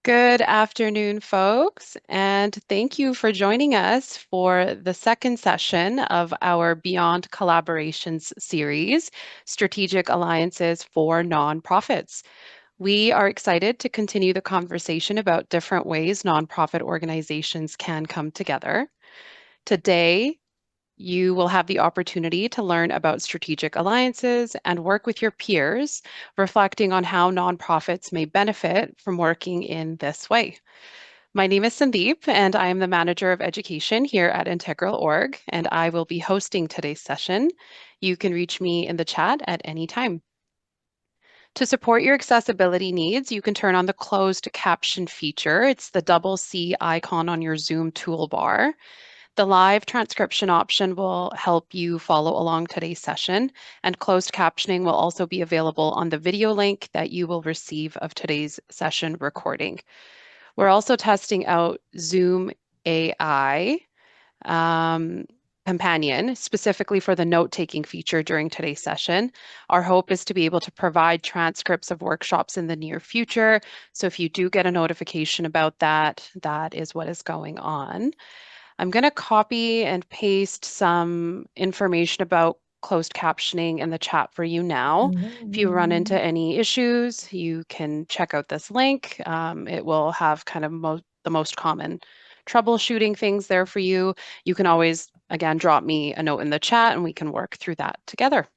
Good afternoon, folks, and thank you for joining us for the second session of our Beyond Collaborations series, Strategic Alliances for Nonprofits. We are excited to continue the conversation about different ways nonprofit organizations can come together. Today, you will have the opportunity to learn about strategic alliances and work with your peers, reflecting on how nonprofits may benefit from working in this way. My name is Sandeep, and I am the Manager of Education here at Integral Org, and I will be hosting today's session. You can reach me in the chat at any time. To support your accessibility needs, you can turn on the closed caption feature. It's the double C icon on your Zoom toolbar. The live transcription option will help you follow along today's session, and closed captioning will also be available on the video link that you will receive of today's session recording. We're also testing out Zoom AI companion specifically for the note-taking feature during today's session. Our hope is to be able to provide transcripts of workshops in the near future. So if you do get a notification about that, that is what is going on. I'm going to copy and paste some information about closed captioning in the chat for you now. If you run into any issues, you can check out this link. It will have kind of the most common troubleshooting things there for you. You can always, again, drop me a note in the chat and we can work through that together.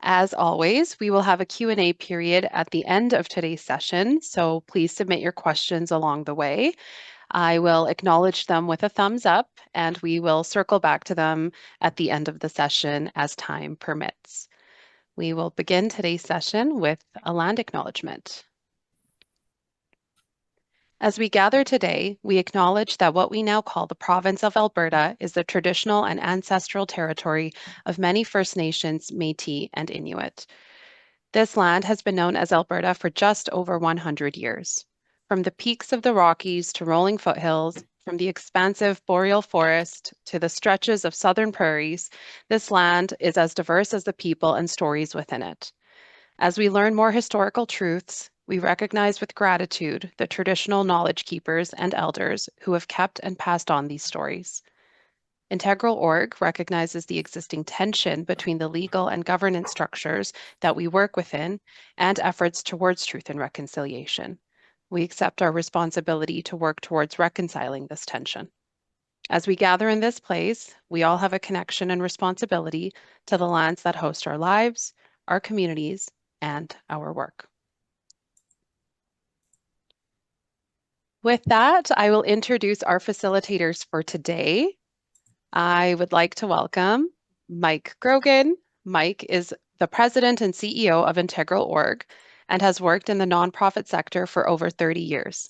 As always, we will have a Q&A period at the end of today's session, so please submit your questions along the way. I will acknowledge them with a thumbs up, and we will circle back to them at the end of the session as time permits. We will begin today's session with a land acknowledgement. As we gather today, we acknowledge that what we now call the province of Alberta is the traditional and ancestral territory of many First Nations, Métis, and Inuit. This land has been known as Alberta for just over 100 years. From the peaks of the Rockies to rolling foothills, from the expansive boreal forest to the stretches of southern prairies, this land is as diverse as the people and stories within it. As we learn more historical truths, we recognize with gratitude the traditional knowledge keepers and elders who have kept and passed on these stories. Integral Org recognizes the existing tension between the legal and governance structures that we work within and efforts towards truth and reconciliation. We accept our responsibility to work towards reconciling this tension. As we gather in this place, we all have a connection and responsibility to the lands that host our lives, our communities, and our work. With that, I will introduce our facilitators for today. I would like to welcome Mike Grogan. Mike is the president and CEO of Integral Org and has worked in the nonprofit sector for over 30 years.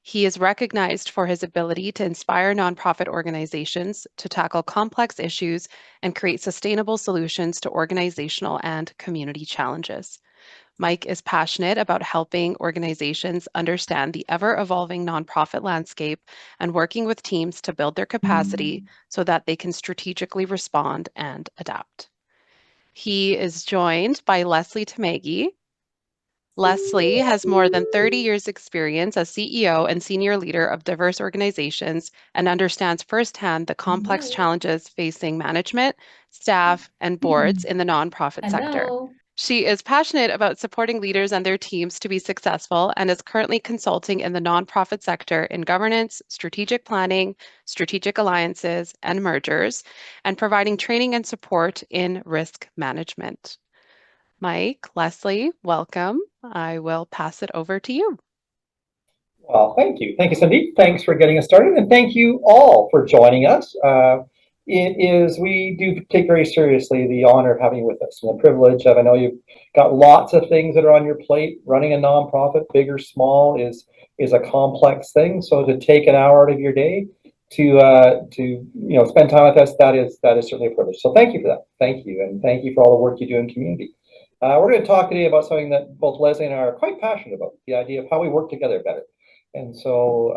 He is recognized for his ability to inspire nonprofit organizations to tackle complex issues and create sustainable solutions to organizational and community challenges. Mike is passionate about helping organizations understand the ever-evolving nonprofit landscape and working with teams to build their capacity so that they can strategically respond and adapt. He is joined by Leslie Tamagi. Leslie has more than 30 years experience as CEO and senior leader of diverse organizations and understands firsthand the complex challenges facing management, staff, and boards in the nonprofit sector. She is passionate about supporting leaders and their teams to be successful and is currently consulting in the nonprofit sector in governance, strategic planning, strategic alliances, and mergers, and providing training and support in risk management. Mike, Leslie, welcome. I will pass it over to you. Well, thank you. Thank you, Sandeep. Thanks for getting us started. And thank you all for joining us. We do take very seriously the honor of having you with us and the privilege of, I know you've got lots of things that are on your plate. Running a nonprofit, big or small, is a complex thing. So to take an hour out of your day to spend time with us, that is certainly a privilege. So thank you for that. Thank you. And thank you for all the work you do in community. We're going to talk today about something that both Leslie and I are quite passionate about, the idea of how we work together better. And so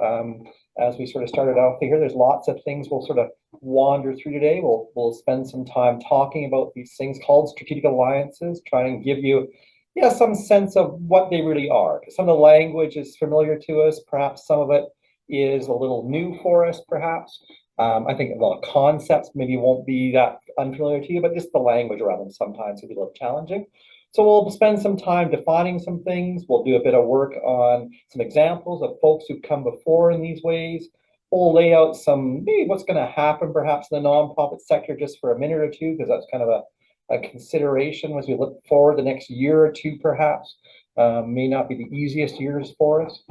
as we sort of started off here, there's lots of things we'll sort of wander through today. We'll spend some time talking about these things called strategic alliances, trying to give you yeah, some sense of what they really are. Some of the language is familiar to us. Perhaps some of it is a little new for us, perhaps. I think a lot of concepts maybe won't be that unfamiliar to you, but just the language around them sometimes can be a little challenging. So we'll spend some time defining some things. We'll do a bit of work on some examples of folks who've come before in these ways. We'll lay out some, maybe what's going to happen perhaps in the nonprofit sector just for a minute or two, because that's kind of a consideration as we look forward the next year or two, perhaps. May not be the easiest years for us.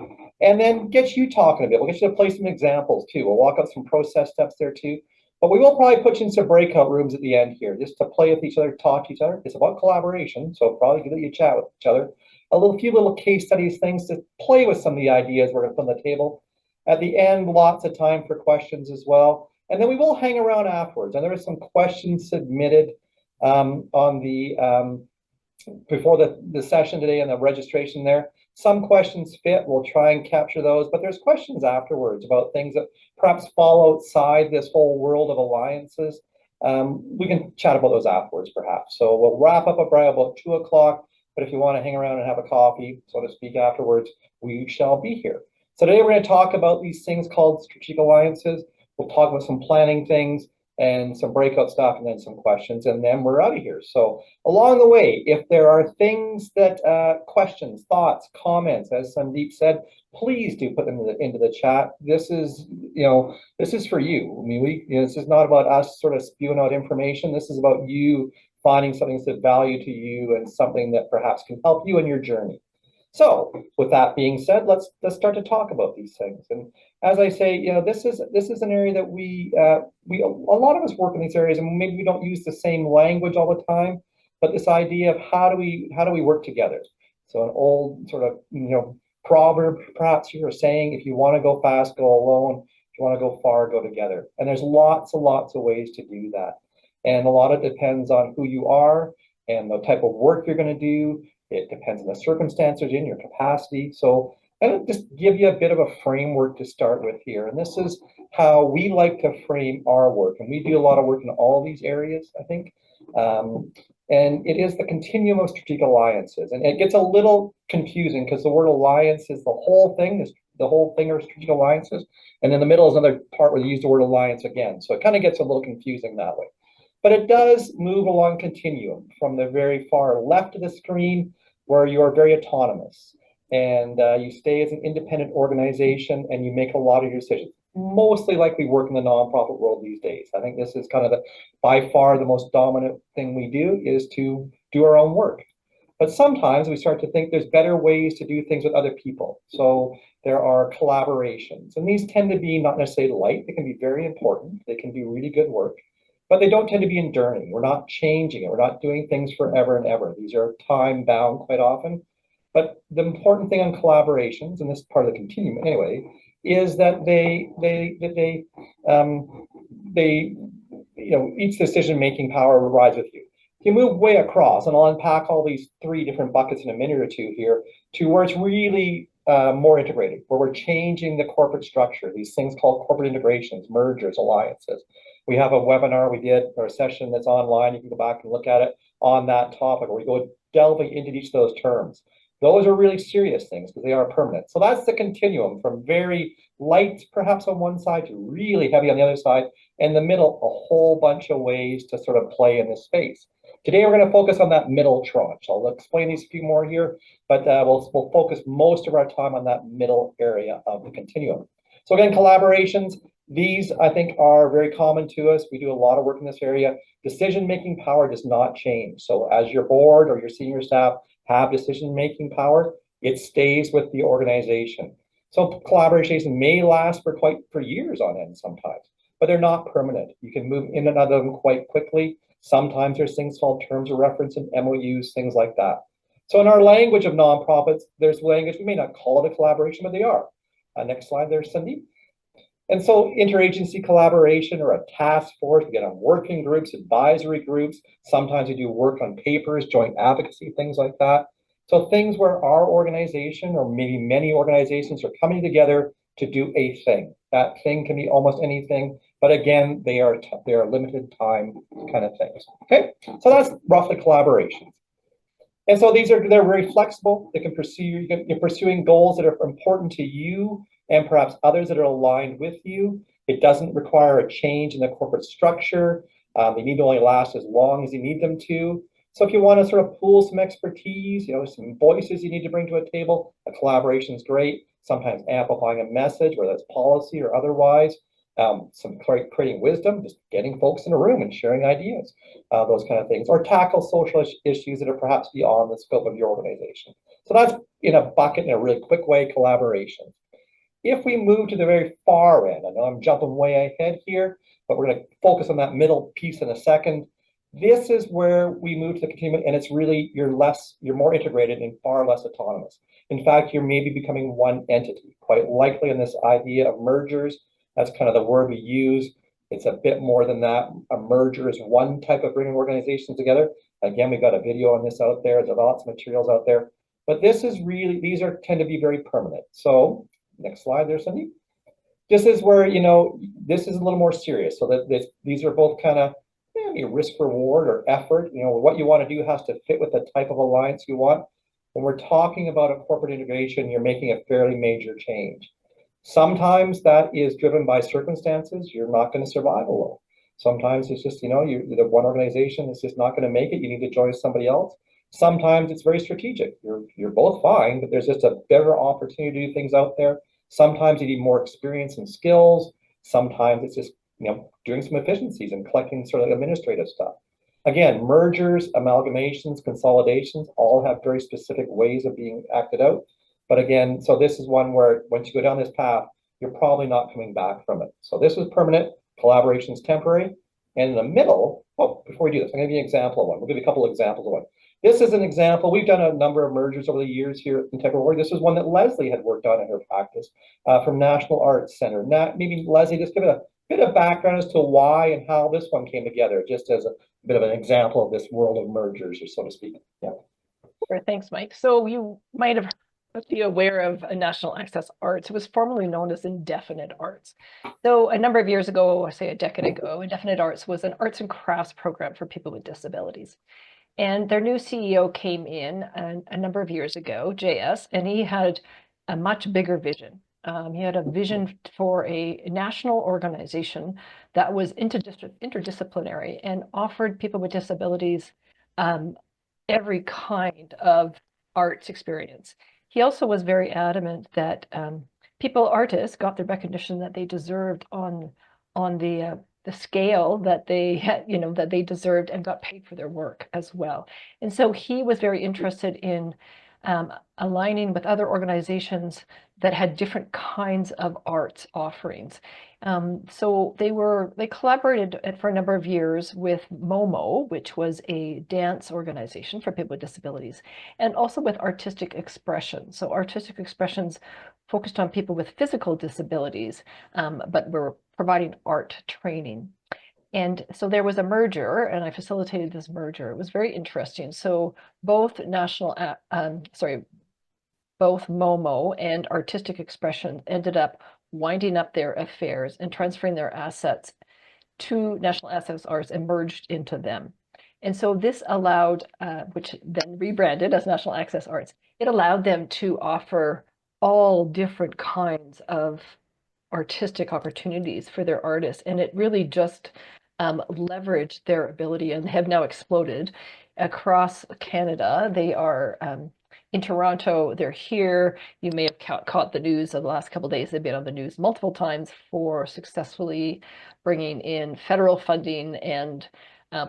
And then get you talking a bit. We'll get you to play some examples too. We'll walk out some process steps there too. But we will probably put you in some breakout rooms at the end here, just to play with each other, talk to each other. It's about collaboration, so probably good that you chat with each other. Few little case studies, things to play with some of the ideas we're going to put on the table. At the end, lots of time for questions as well. And then we will hang around afterwards. And there are some questions submitted on the before the session today and the registration there. Some questions fit, we'll try and capture those, but there's questions afterwards about things that perhaps fall outside this whole world of alliances. We can chat about those afterwards, perhaps. So we'll wrap up about 2 o'clock, but if you want to hang around and have a coffee, so to speak, afterwards, we shall be here. So today we're going to talk about these things called strategic alliances. We'll talk about some planning things and some breakout stuff and then some questions, and then we're out of here. So along the way, if there are things that, questions, thoughts, comments, as Sandeep said, please do put them into the chat. This is, this is for you. I mean, this is not about us sort of spewing out information. This is about you finding something that's of value to you and something that perhaps can help you in your journey. So with that being said, let's start to talk about these things. And as I say, this is an area that we a lot of us work in these areas, and maybe we don't use the same language all the time, but this idea of how do we work together? So an old sort of proverb, perhaps you're saying, if you want to go fast, go alone. If you want to go far, go together. And there's lots and lots of ways to do that. And a lot of it depends on who you are and the type of work you're going to do. It depends on the circumstances in your capacity. So I'll just give you a bit of a framework to start with here. And this is how we like to frame our work. And we do a lot of work in all these areas, I think. And it is the continuum of strategic alliances. And it gets a little confusing because the word alliance is the whole thing, of strategic alliances. And in the middle is another part where you use the word alliance again. So it kind of gets a little confusing that way. But it does move along continuum from the very far left of the screen, where you are very autonomous and you stay as an independent organization and you make a lot of your decisions, mostly like we work in the nonprofit world these days. I think this is kind of by far the most dominant thing we do, is to do our own work. But sometimes we start to think there's better ways to do things with other people. So there are collaborations, and these tend to be not necessarily light. They can be very important. They can do really good work, but they don't tend to be enduring. We're not changing it. We're not doing things forever and ever. These are time bound quite often. But the important thing on collaborations, and this is part of the continuum anyway, is that each decision-making power rides with you. If you move way across, and I'll unpack all these 3 different buckets in a minute or two here, to where it's really more integrated, where we're changing the corporate structure, these things called corporate integrations, mergers, alliances. We have a webinar we did, or a session that's online. You can go back and look at it on that topic, where we go delving into each of those terms. Those are really serious things because they are permanent. So that's the continuum, from very light, perhaps on one side, to really heavy on the other side. In the middle, a whole bunch of ways to sort of play in this space. Today, we're going to focus on that middle tranche. I'll explain these a few more here, but we'll focus most of our time on that middle area of the continuum. So again, collaborations. These, I think, are very common to us. We do a lot of work in this area. Decision-making power does not change. So as your board or your senior staff have decision-making power, it stays with the organization. So collaborations may last for years on end sometimes, but they're not permanent. You can move in and out of them quite quickly. Sometimes there's things called terms of reference and MOUs, things like that. So in our language of nonprofits, there's language, we may not call it a collaboration, but they are. Next slide there, Cindy. And so interagency collaboration, or a task force, we get on working groups, advisory groups. Sometimes we do work on papers, joint advocacy, things like that. So things where our organization, or maybe many organizations, are coming together to do a thing. That thing can be almost anything, but again, they are limited time kind of things. Okay, so that's roughly collaborations. And so they're very flexible. They can pursue, you're pursuing goals that are important to you and perhaps others that are aligned with you. It doesn't require a change in the corporate structure. They need to only last as long as you need them to. So if you want to sort of pool some expertise, some voices you need to bring to a table, a collaboration is great. Sometimes amplifying a message, whether that's policy or otherwise. Some creating wisdom, just getting folks in a room and sharing ideas, those kind of things, or tackle social issues that are perhaps beyond the scope of your organization. So that's in a bucket in a really quick way, collaboration. If we move to the very far end, I know I'm jumping way ahead here, but we're going to focus on that middle piece in a second. This is where we move to the continuum, and it's really you're more integrated and far less autonomous. In fact, you're maybe becoming one entity, quite likely in this idea of mergers. That's kind of the word we use. It's a bit more than that. A merger is one type of bringing organizations together. Again, we've got a video on this out there. There's lots of materials out there. But this is really, tend to be very permanent. So next slide there, Cindy. This is where, this is a little more serious. So that these are both kind of maybe risk reward or effort. What you want to do has to fit with the type of alliance you want. When we're talking about a corporate integration, you're making a fairly major change. Sometimes that is driven by circumstances. You're not going to survive alone. Sometimes it's just, the one organization is just not going to make it. You need to join somebody else. Sometimes it's very strategic. You're both fine, but there's just a better opportunity to do things out there. Sometimes you need more experience and skills. Sometimes it's just, doing some efficiencies and collecting sort of administrative stuff. Again, mergers, amalgamations, consolidations all have very specific ways of being acted out. But again, so this is one where once you go down this path, you're probably not coming back from it. So this is permanent, collaboration is temporary. And in the middle, before we do this, I'm going to give you an example of one. We'll give you a couple of examples of one. This is an example. We've done a number of mergers over the years here at Integral Org. This is one that Leslie had worked on in her practice from National Arts Center. Maybe Leslie, just give it a bit of background as to why and how this one came together, just as a bit of an example of this world of mergers, or so to speak. Yeah. Sure, thanks, Mike. So you might have be aware of National Access Arts. It was formerly known as Indefinite Arts. So a number of years ago, I say a decade ago, Indefinite Arts was an arts and crafts program for people with disabilities. And their new CEO came in a number of years ago, JS, and he had a much bigger vision. He had a vision for a national organization that was interdisciplinary and offered people with disabilities every kind of arts experience. He also was very adamant that artists, got the recognition that they deserved on the scale that they had, that they deserved, and got paid for their work as well. And so he was very interested in aligning with other organizations that had different kinds of arts offerings. So they collaborated for a number of years with MOMO, which was a dance organization for people with disabilities, and also with Artistic Expression. So Artistic Expressions focused on people with physical disabilities, but were providing art training. And so there was a merger, and I facilitated this merger. It was very interesting. So both both MOMO and Artistic Expression ended up winding up their affairs and transferring their assets to National Access Arts and merged into them. And so this allowed, which then rebranded as National Access Arts, it allowed them to offer all different kinds of artistic opportunities for their artists. And it really just leveraged their ability and have now exploded across Canada. They are in Toronto, they're here. You may have caught the news of the last couple of days. They've been on the news multiple times for successfully bringing in federal funding and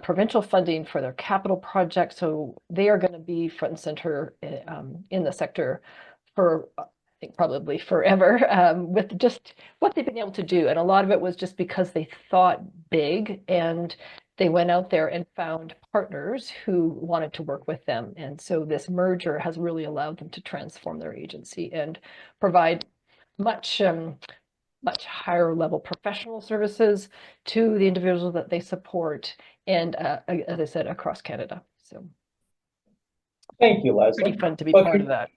provincial funding for their capital project. So they are going to be front and center in the sector for, I think, probably forever, with just what they've been able to do. And a lot of it was just because they thought big and they went out there and found partners who wanted to work with them. And so this merger has really allowed them to transform their agency and provide much higher level professional services to the individuals that they support. And as I said, across Canada. So thank you, Leslie. Pretty fun to be part of that.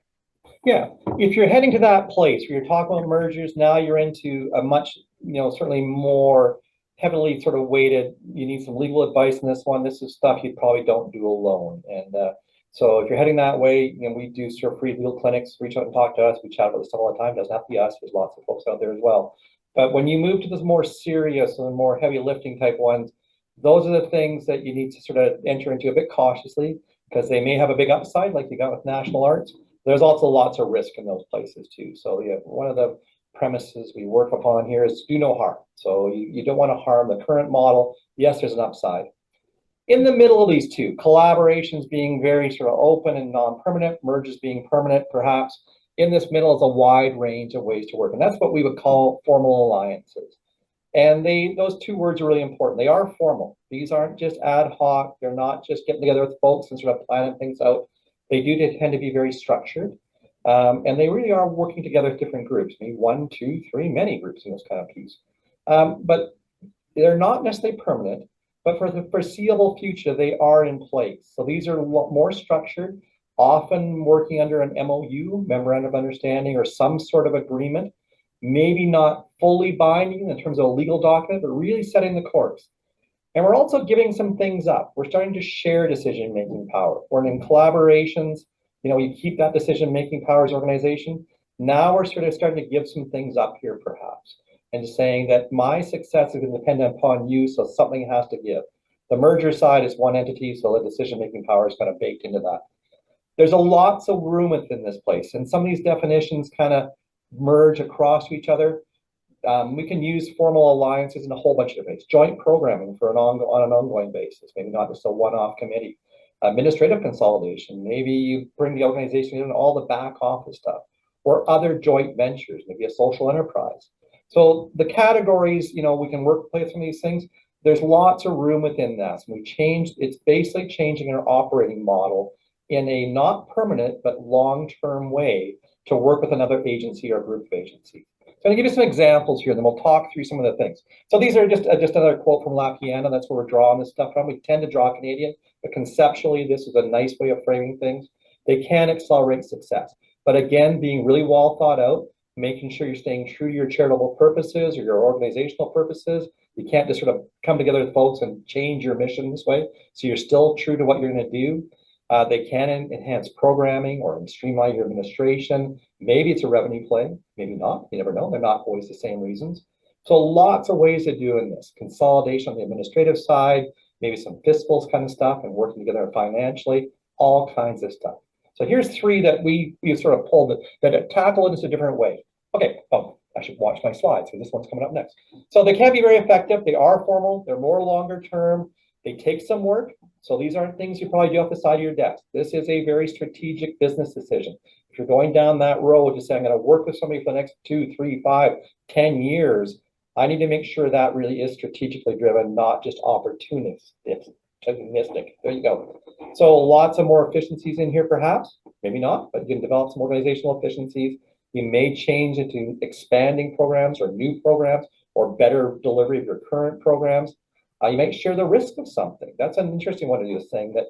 Yeah, if you're heading to that place where you're talking about mergers, now you're into a much, certainly more heavily sort of weighted. You need some legal advice in this one. This is stuff you probably don't do alone. And So if you're heading that way, we do sort of free legal clinics. Reach out and talk to us. We chat about this stuff all the time. Doesn't have to be us. There's lots of folks out there as well. But when you move to those more serious and more heavy lifting type ones, those are the things that you need to sort of enter into a bit cautiously, because they may have a big upside like you got with national arts. There's also lots of risk in those places too. So yeah, one of the premises we work upon here is do no harm. So you don't want to harm the current model. Yes, there's an upside. In the middle of these two, collaborations being very sort of open and non-permanent, merges being permanent perhaps. In this middle is a wide range of ways to work. And that's what we would call formal alliances. And those two words are really important. They are formal. These aren't just ad hoc. They're not just getting together with folks and sort of planning things out. They do tend to be very structured. And they really are working together with different groups, maybe 1, 2, 3, many groups in this kind of piece. But they're not necessarily permanent, but for the foreseeable future, they are in place. So these are more structured, often working under an MOU, memorandum of understanding, or some sort of agreement, maybe not fully binding in terms of a legal document, but really setting the course. And we're also giving some things up. We're starting to share decision-making power. We're in collaborations, you keep that decision-making power as organization. Now we're sort of starting to give some things up here perhaps, and saying that my success is dependent upon you, so something has to give. The merger side is one entity, so the decision-making power is kind of baked into that. There's a lots of room within this place, and some of these definitions kind of merge across each other. We can use formal alliances in a whole bunch of ways. Joint programming for on an ongoing basis, maybe not just a one-off committee. Administrative consolidation, maybe you bring the organization in all the back office stuff, or other joint ventures, maybe a social enterprise. So the categories, we can work with some of these things. There's lots of room within that. So it's basically changing our operating model in a not permanent, but long-term way to work with another agency or group of agencies. So I'm going to give you some examples here, and then we'll talk through some of the things. So these are just another quote from La Piana. That's where we're drawing this stuff from. We tend to draw Canadian, but conceptually, this is a nice way of framing things. They can accelerate success. But again, being really well thought out, making sure you're staying true to your charitable purposes or your organizational purposes. You can't just sort of come together with folks and change your mission this way. So you're still true to what you're going to do. They can enhance programming or streamline your administration. Maybe it's a revenue play, maybe not. You never know. They're not always the same reasons. So lots of ways of doing this. Consolidation on the administrative side, maybe some fiscals kind of stuff, and working together financially, all kinds of stuff. So here's three that we sort of pulled that tackle it in a different way. Okay, I should watch my slides because this one's coming up next. So they can be very effective. They are formal. They're more longer term. They take some work. So these aren't things you probably do off the side of your desk. This is a very strategic business decision. If you're going down that road to say, I'm going to work with somebody for the next 2, 3, 5, 10 years, I need to make sure that really is strategically driven, not just opportunistic. There you go. So lots of more efficiencies in here, perhaps. Maybe not, but you can develop some organizational efficiencies. You may change into expanding programs or new programs or better delivery of your current programs. You might share the risk of something. That's an interesting one to do, saying that,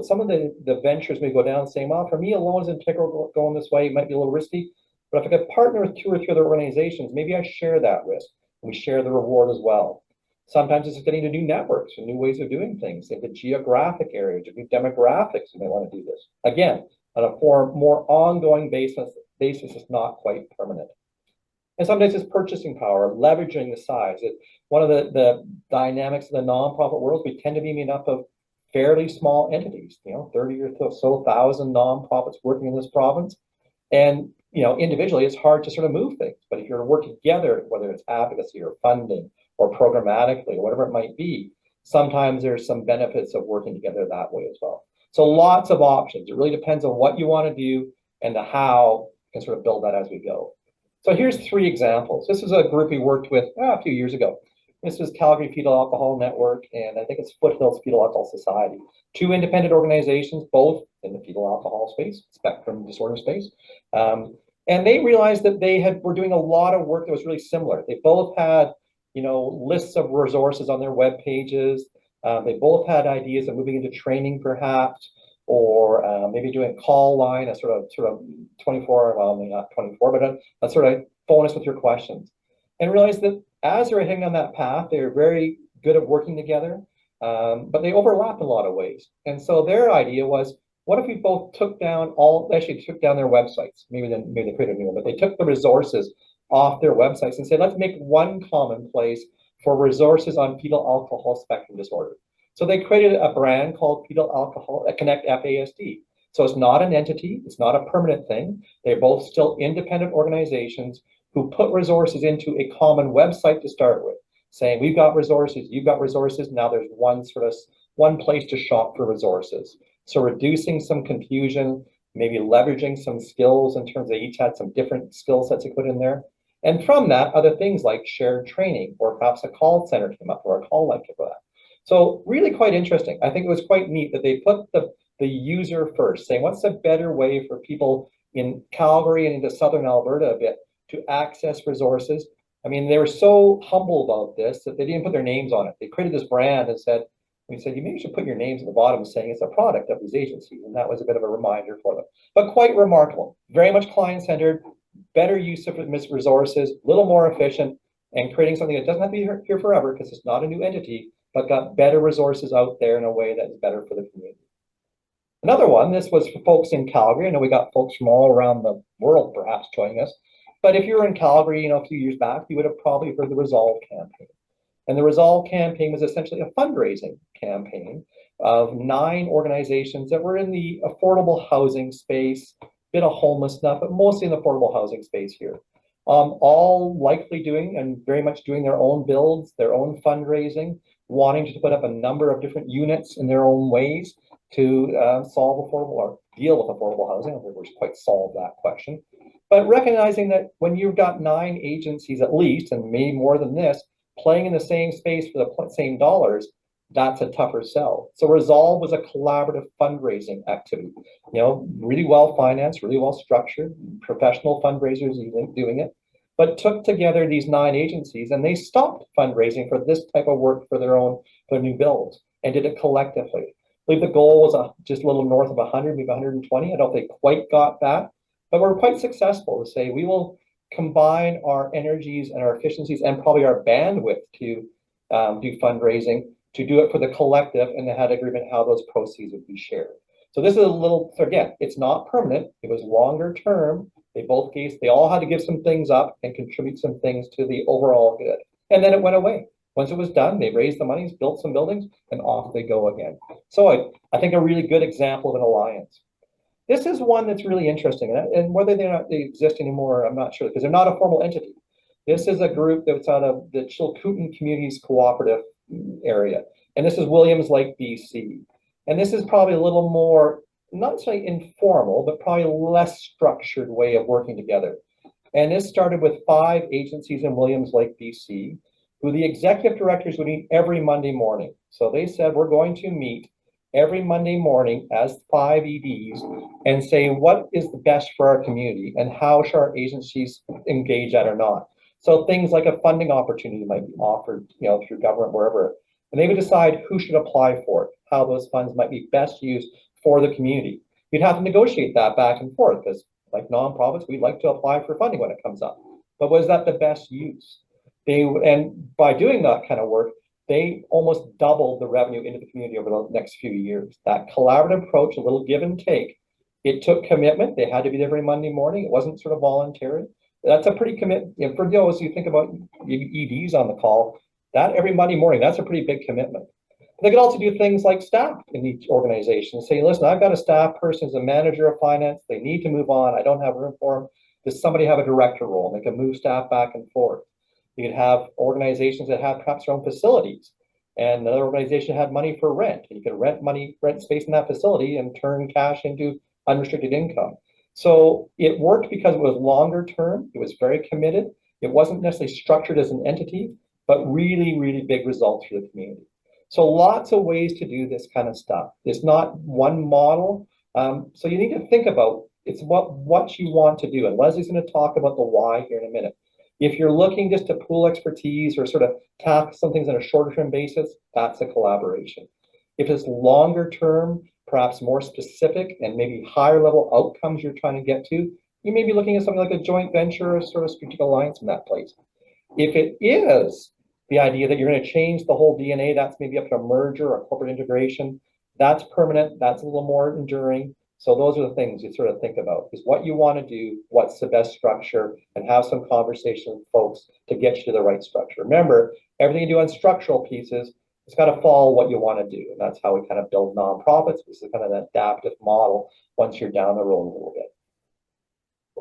some of the ventures may go down saying, well, for me alone is integral going this way, it might be a little risky. But if I could partner with 2 or 3 other organizations, maybe I share that risk. We share the reward as well. Sometimes it's getting to new networks and new ways of doing things, into geographic areas or new demographics. You may want to do this. Again, on a more ongoing basis, it's not quite permanent. And sometimes it's purchasing power, leveraging the size. One of the dynamics of the nonprofit world, we tend to be made up of fairly small entities, 30 or so thousand nonprofits working in this province. And, individually, it's hard to sort of move things. But if you're to work together, whether it's advocacy or funding or programmatically or whatever it might be, sometimes there's some benefits of working together that way as well. So lots of options. It really depends on what you want to do and the how. You can sort of build that as we go. So here's 3 examples. This is a group we worked with a few years ago. This is Calgary Fetal Alcohol Network, and I think it's Foothills Fetal Alcohol Society. 2 independent organizations, both in the fetal alcohol space, spectrum disorder space. And they realized that were doing a lot of work that was really similar. They both had, lists of resources on their web pages. They both had ideas of moving into training, perhaps, or maybe doing a call line, a sort of 24, well, maybe not 24, but a sort of phone us with your questions. And realized that as they were heading on that path, they were very good at working together, but they overlapped in a lot of ways. And so their idea was, what if we both took down all, actually took down their websites? Maybe they created a new one, but they took the resources off their websites and said, let's make one common place for resources on fetal alcohol spectrum disorder. So they created a brand called Fetal Alcohol Connect FASD. So it's not an entity, it's not a permanent thing. They're both still independent organizations who put resources into a common website to start with, saying we've got resources, you've got resources, now there's one place to shop for resources. So reducing some confusion, maybe leveraging some skills in terms of each had some different skill sets to put in there. And from that, other things like shared training, or perhaps a call center came up, or a call like for that. So really quite interesting. I think it was quite neat that they put the user first, saying what's a better way for people in Calgary and into Southern Alberta a bit to access resources. I mean, they were so humble about this that they didn't put their names on it. They created this brand and said, we said, you maybe should put your names at the bottom saying it's a product of these agencies. And that was a bit of a reminder for them. But quite remarkable, very much client-centered, better use of resources, a little more efficient, and creating something that doesn't have to be here forever because it's not a new entity, but got better resources out there in a way that is better for the community. Another one, this was for folks in Calgary. I know we got folks from all around the world perhaps joining us. But if you were in Calgary, a few years back, you would have probably heard the Resolve campaign. And the Resolve campaign was essentially a fundraising campaign of 9 organizations that were in the affordable housing space, a bit of homeless stuff, but mostly in the affordable housing space here. All likely doing and very much doing their own builds, their own fundraising, wanting to put up a number of different units in their own ways to solve affordable or deal with affordable housing. I don't think we're quite solved that question. But recognizing that when you've got 9 agencies at least, and maybe more than this, playing in the same space for the same dollars, that's a tougher sell. So Resolve was a collaborative fundraising activity, really well financed, really well structured, professional fundraisers doing it, but took together these 9 agencies and they stopped fundraising for this type of work for their new builds and did it collectively. I believe the goal was just a little north of 100, maybe 120. I don't think they quite got that, but we're quite successful to say we will combine our energies and our efficiencies and probably our bandwidth to do fundraising, to do it for the collective, and they had agreement how those proceeds would be shared. So this is a little, so again, it's not permanent. It was longer term. They all had to give some things up and contribute some things to the overall good. And then it went away. Once it was done, they raised the money, built some buildings, and off they go again. So I think a really good example of an alliance. This is one that's really interesting, and whether they exist anymore, I'm not sure, because they're not a formal entity. This is a group that's out of the Chilcotin Communities Cooperative area, and this is Williams Lake, BC. And this is probably a little more, not necessarily informal, but probably less structured way of working together. And this started with 5 agencies in Williams Lake, BC, who the executive directors would meet every Monday morning. So they said, we're going to meet every Monday morning as 5 EDs and say what is the best for our community and how should our agencies engage that or not. So things like a funding opportunity might be offered, through government, wherever, and they would decide who should apply for it, how those funds might be best used for the community. You'd have to negotiate that back and forth because, like nonprofits, we'd like to apply for funding when it comes up. But was that the best use? And by doing that kind of work, they almost doubled the revenue into the community over the next few years. That collaborative approach, a little give and take, it took commitment. They had to be there every Monday morning. It wasn't sort of voluntary. That's a pretty commitment. For those you think about EDs on the call, that every Monday morning, that's a pretty big commitment. They could also do things like staff in each organization. Say, listen, I've got a staff person as a manager of finance. They need to move on. I don't have room for them. Does somebody have a director role? They can move staff back and forth. You could have organizations that have perhaps their own facilities, and another organization had money for rent. You could rent space in that facility and turn cash into unrestricted income. So it worked because it was longer term. It was very committed. It wasn't necessarily structured as an entity, but really, really big results for the community. So lots of ways to do this kind of stuff. It's not one model. So you need to think about it's what you want to do. And Leslie's going to talk about the why here in a minute. If you're looking just to pool expertise or sort of tackle some things on a shorter term basis, that's a collaboration. If it's longer term, perhaps more specific and maybe higher level outcomes you're trying to get to, you may be looking at something like a joint venture or sort of strategic alliance in that place. If it is the idea that you're going to change the whole DNA, that's maybe up to a merger or a corporate integration, that's permanent, that's a little more enduring. So those are the things you sort of think about, is what you want to do, what's the best structure, and have some conversation with folks to get you to the right structure. Remember, everything you do on structural pieces, it's got to follow what you want to do. And that's how we kind of build nonprofits. This is kind of an adaptive model once you're down the road a little bit.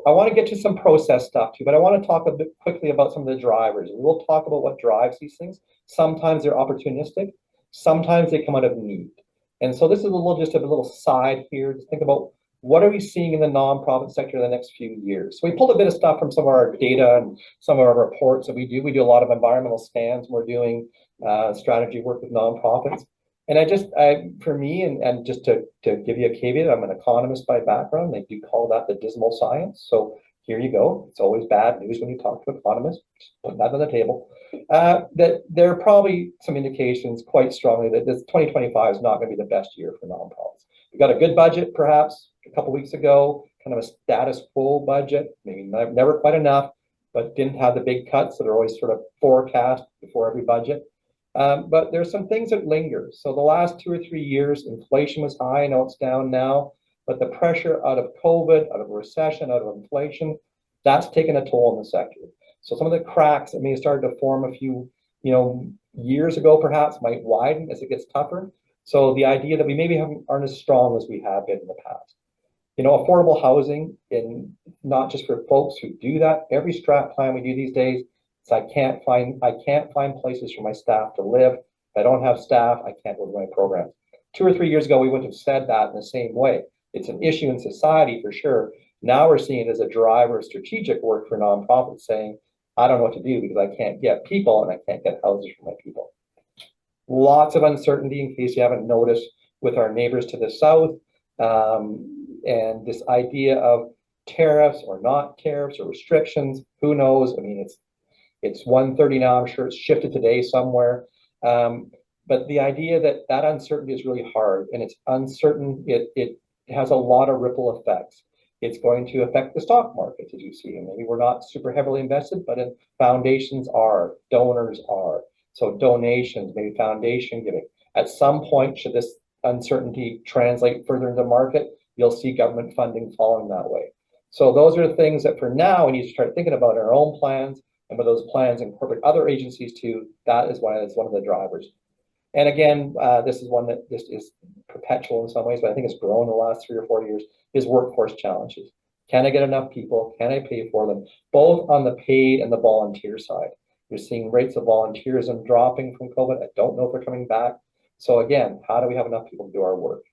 I want to get to some process stuff too, but I want to talk a bit quickly about some of the drivers. And we'll talk about what drives these things. Sometimes they're opportunistic, sometimes they come out of need. And so this is just a little side here. Just think about, what are we seeing in the nonprofit sector in the next few years? So we pulled a bit of stuff from some of our data and some of our reports that we do. We do a lot of environmental scans. We're doing strategy work with nonprofits. And for me, and just to give you a caveat, I'm an economist by background. They do call that the dismal science. So here you go. It's always bad news when you talk to economists. Just put that on the table. That there are probably some indications quite strongly that this 2025 is not going to be the best year for nonprofits. We got a good budget, perhaps a couple of weeks ago, kind of a status quo budget, maybe never quite enough, but didn't have the big cuts that are always sort of forecast before every budget. But there's some things that linger. So the last 2 or 3 years, inflation was high. I know it's down now, but the pressure out of COVID, out of a recession, out of inflation, that's taken a toll on the sector. So some of the cracks that may have started to form a few, years ago, perhaps, might widen as it gets tougher. So the idea that we maybe aren't as strong as we have been in the past. Affordable housing, and not just for folks who do that. Every strat plan we do these days, so I can't find places for my staff to live. If I don't have staff, I can't go to my programs. 2 or 3 years ago, we wouldn't have said that in the same way. It's an issue in society for sure. Now we're seeing it as a driver of strategic work for nonprofits, saying, I don't know what to do because I can't get people and I can't get houses for my people. Lots of uncertainty, in case you haven't noticed, with our neighbors to the south, and this idea of tariffs or not tariffs or restrictions. Who knows? I mean, it's 1:30 now. I'm sure it's shifted today somewhere. But the idea that uncertainty is really hard, and it's uncertain. It has a lot of ripple effects. It's going to affect the stock market, as you see. And maybe we're not super heavily invested, but foundations are, donors are. So donations, maybe foundation giving. At some point, should this uncertainty translate further into the market, you'll see government funding following that way. So those are the things that for now we need to start thinking about in our own plans, and with those plans incorporate other agencies too. That is why it's one of the drivers. And again, this is one that just is perpetual in some ways, but I think it's grown in the last 3 or 4 years, is workforce challenges. Can I get enough people? Can I pay for them? Both on the paid and the volunteer side. You're seeing rates of volunteerism dropping from COVID. I don't know if they're coming back. So again, how do we have enough people to do our work?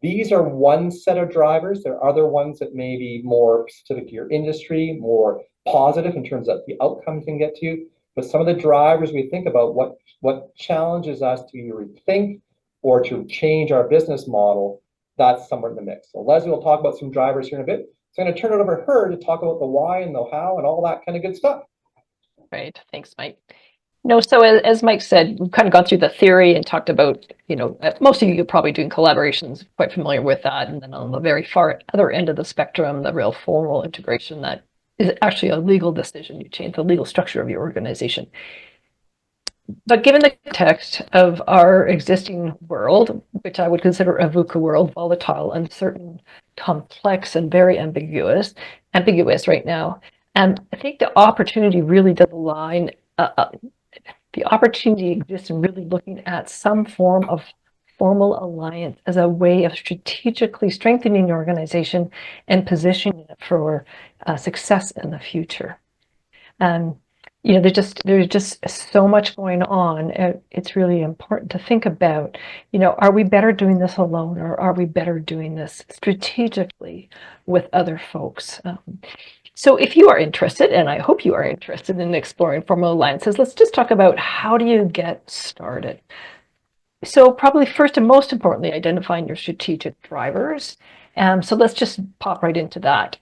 These are one set of drivers. There are other ones that may be more specific to your industry, more positive in terms of the outcome you can get to. But some of the drivers we think about, what challenges us to either rethink or to change our business model, that's somewhere in the mix. So Leslie will talk about some drivers here in a bit. So I'm going to turn it over to her to talk about the why and the how and all that kind of good stuff. Right. Thanks, Mike. No, so as Mike said, we've kind of gone through the theory and talked about, most of you are probably doing collaborations, quite familiar with that. And then on the very far other end of the spectrum, the real formal integration, that is actually a legal decision. You change the legal structure of your organization. But given the context of our existing world, which I would consider a VUCA world, volatile, uncertain, complex, and very ambiguous right now, and I think the opportunity really does align. The opportunity exists in really looking at some form of formal alliance as a way of strategically strengthening your organization and positioning it for success in the future. There's just so much going on. It's really important to think about, are we better doing this alone, or are we better doing this strategically with other folks? So if you are interested, and I hope you are interested in exploring formal alliances, let's just talk about, how do you get started? So probably first and most importantly, identifying your strategic drivers. So let's just pop right into that.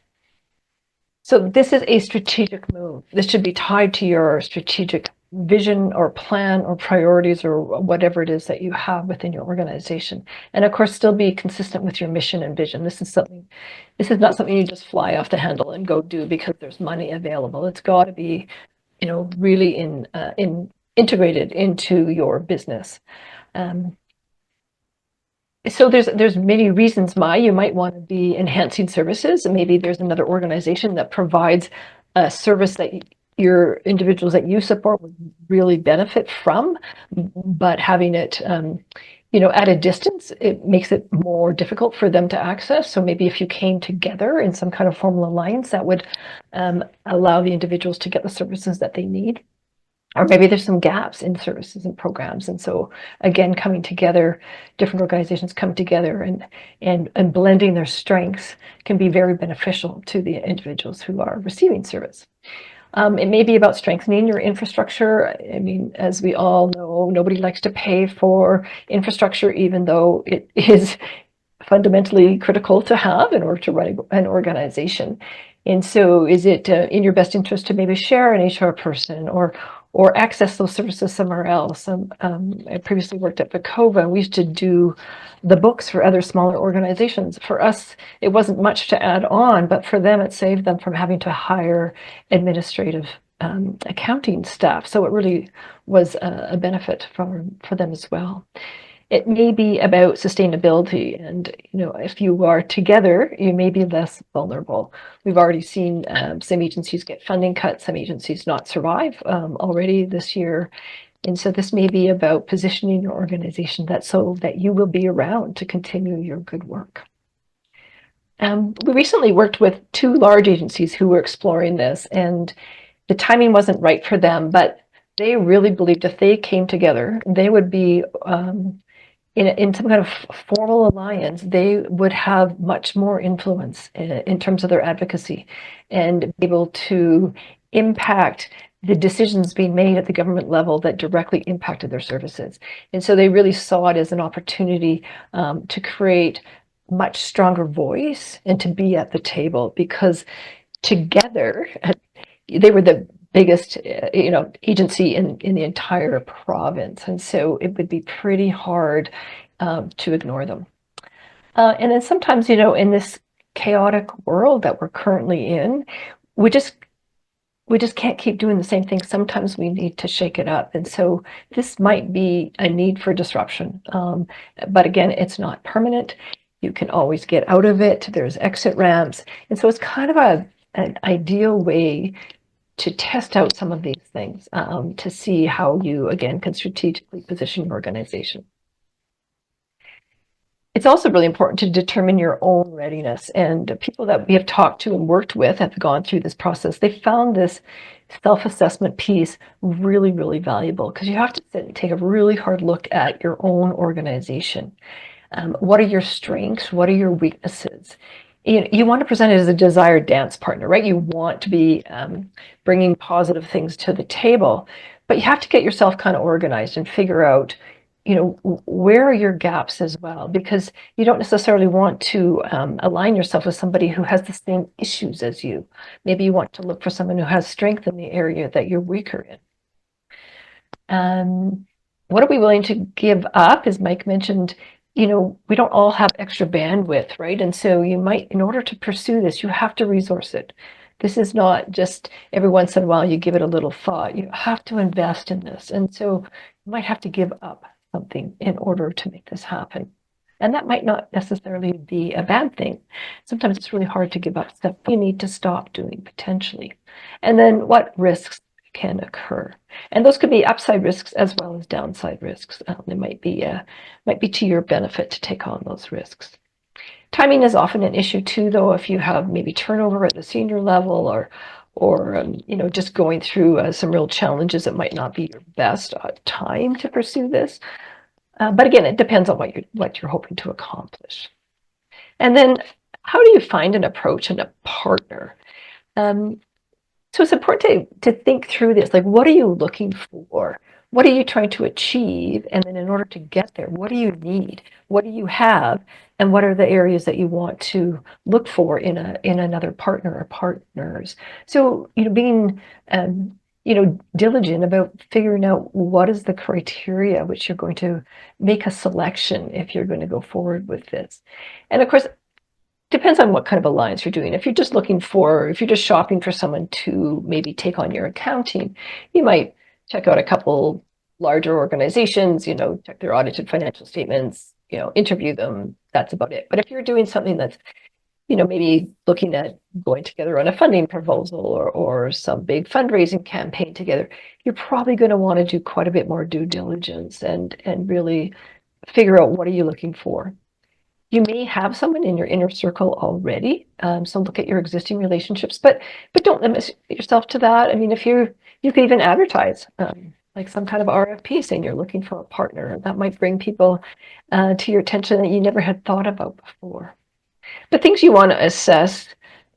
So this is a strategic move. This should be tied to your strategic vision or plan or priorities or whatever it is that you have within your organization. And of course, still be consistent with your mission and vision. This is not something you just fly off the handle and go do because there's money available. It's got to be, really integrated into your business. So there's many reasons why you might want to be enhancing services, and maybe there's another organization that provides a service that your individuals that you support would really benefit from, but having it at a distance, it makes it more difficult for them to access. So maybe if you came together in some kind of formal alliance, that would allow the individuals to get the services that they need. Or maybe there's some gaps in services and programs. And so again, coming together, different organizations come together and blending their strengths can be very beneficial to the individuals who are receiving service. It may be about strengthening your infrastructure. I mean, as we all know, nobody likes to pay for infrastructure, even though it is fundamentally critical to have in order to run an organization. And so is it in your best interest to maybe share an HR person or access those services somewhere else? I previously worked at Vacova, and we used to do the books for other smaller organizations. For us, it wasn't much to add on, but for them, it saved them from having to hire administrative accounting staff. So it really was a benefit for them as well. It may be about sustainability, and if you are together, you may be less vulnerable. We've already seen some agencies get funding cuts, some agencies not survive already this year. And so this may be about positioning your organization so that you will be around to continue your good work. We recently worked with 2 large agencies who were exploring this, and the timing wasn't right for them, but they really believed if they came together, they would be in some kind of formal alliance, they would have much more influence in terms of their advocacy and be able to impact the decisions being made at the government level that directly impacted their services. And so they really saw it as an opportunity to create much stronger voice and to be at the table, because together they were the biggest agency in the entire province, and so it would be pretty hard to ignore them. And then sometimes in this chaotic world that we're currently in, we just can't keep doing the same thing. Sometimes we need to shake it up, and so this might be a need for disruption, but again, it's not permanent. You can always get out of it. There's exit ramps, and so it's kind of an ideal way to test out some of these things, to see how you, again, can strategically position your organization. It's also really important to determine your own readiness. And people that we have talked to and worked with have gone through this process. They found this self-assessment piece really, really valuable, because you have to sit and take a really hard look at your own organization. What are your strengths? What are your weaknesses? You want to present it as a desired dance partner, right? You want to be bringing positive things to the table, but you have to get yourself kind of organized and figure out, where are your gaps as well? Because you don't necessarily want to align yourself with somebody who has the same issues as you. Maybe you want to look for someone who has strength in the area that you're weaker in. What are we willing to give up? As Mike mentioned, we don't all have extra bandwidth, right? And so you might, in order to pursue this, you have to resource it. This is not just every once in a while you give it a little thought. You have to invest in this. And so you might have to give up something in order to make this happen. And that might not necessarily be a bad thing. Sometimes it's really hard to give up stuff you need to stop doing potentially. And then what risks can occur? And those could be upside risks as well as downside risks. It might be to your benefit to take on those risks. Timing is often an issue too, though, if you have maybe turnover at the senior level or just going through some real challenges, it might not be your best time to pursue this. But again, it depends on what you're hoping to accomplish. And then how do you find an approach and a partner? So it's important to think through this, like, what are you looking for? What are you trying to achieve? And then in order to get there, what do you need? What do you have? And what are the areas that you want to look for in another partner or partners? So, being diligent about figuring out what is the criteria which you're going to make a selection if you're going to go forward with this. And of course, depends on what kind of alliance you're doing. If you're just shopping for someone to maybe take on your accounting, you might check out a couple larger organizations, check their audited financial statements, interview them, that's about it. But if you're doing something that's, maybe looking at going together on a funding proposal or some big fundraising campaign together, you're probably going to want to do quite a bit more due diligence and really figure out what are you looking for. You may have someone in your inner circle already, so look at your existing relationships, but don't limit yourself to that. I mean, if you can even advertise like some kind of RFP saying you're looking for a partner. That might bring people to your attention that you never had thought about before. But things you want to assess,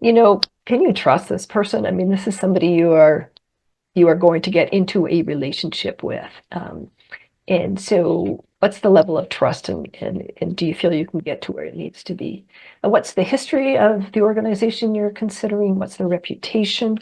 can you trust this person? I mean, this is somebody you are going to get into a relationship with. And so what's the level of trust and do you feel you can get to where it needs to be? And what's the history of the organization you're considering? What's their reputation?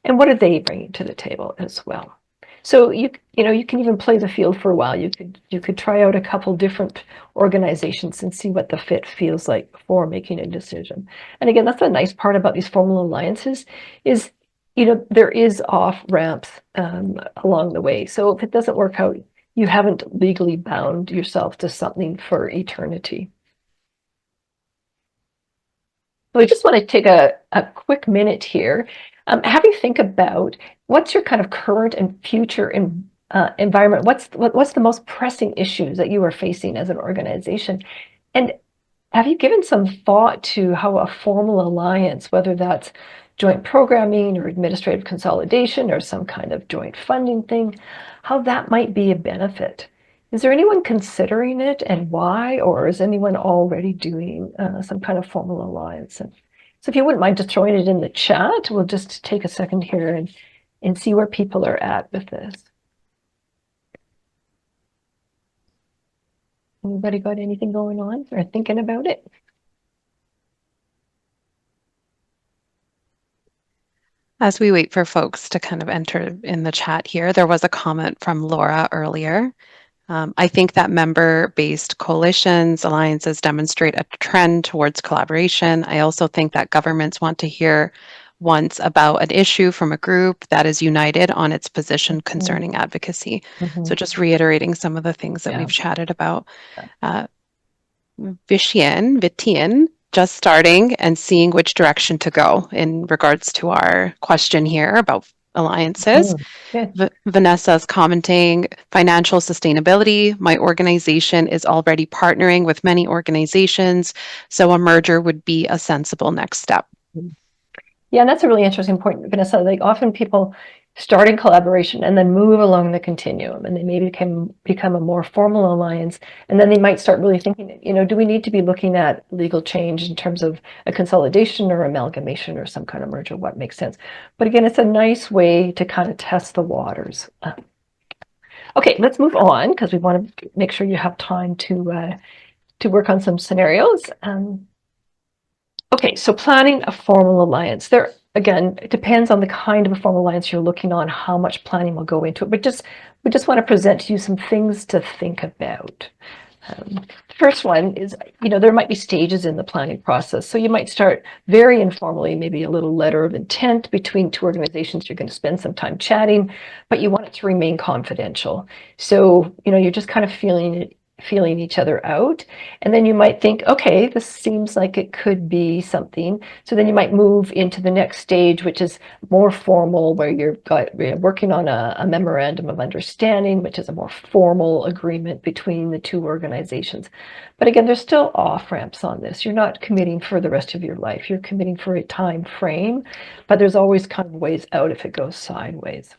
And what are they bringing to the table as well? So you can even play the field for a while. You could try out a couple different organizations and see what the fit feels like before making a decision. And again, that's a nice part about these formal alliances is, there is off ramps along the way. So if it doesn't work out, you haven't legally bound yourself to something for eternity. So I just want to take a quick minute here. Have you think about what's your kind of current and future environment? What's the most pressing issues that you are facing as an organization? And have you given some thought to how a formal alliance, whether that's joint programming or administrative consolidation or some kind of joint funding thing, how that might be a benefit? Is there anyone considering it and why, or is anyone already doing some kind of formal alliance? And so if you wouldn't mind just throwing it in the chat, we'll just take a second here and see where people are at with this. Anybody got anything going on or thinking about it? As we wait for folks to kind of enter in the chat here, there was a comment from Laura earlier. I think that member-based coalitions, alliances demonstrate a trend towards collaboration. I also think that governments want to hear once about an issue from a group that is united on its position concerning advocacy. So just reiterating some of the things that we've chatted about. Vitian, just starting and seeing which direction to go in regards to our question here about alliances. Vanessa's commenting, financial sustainability. My organization is already partnering with many organizations, so a merger would be a sensible next step. Yeah, and that's a really interesting point, Vanessa. Like often people start in collaboration and then move along the continuum, and they maybe become a more formal alliance, and then they might start really thinking, do we need to be looking at legal change in terms of a consolidation or amalgamation or some kind of merger? What makes sense? But again, it's a nice way to kind of test the waters. Okay, let's move on because we want to make sure you have time to work on some scenarios. Okay, so planning a formal alliance. There, again, it depends on the kind of a formal alliance you're looking on, how much planning will go into it. But we just want to present to you some things to think about. The first one is, there might be stages in the planning process. So you might start very informally, maybe a little letter of intent between two organizations. You're going to spend some time chatting, but you want it to remain confidential. So, you're just kind of feeling each other out. And then you might think, okay, this seems like it could be something. So then you might move into the next stage, which is more formal, where you're working on a memorandum of understanding, which is a more formal agreement between the two organizations. But again, there's still off ramps on this. You're not committing for the rest of your life. You're committing for a time frame, but there's always kind of ways out if it goes sideways.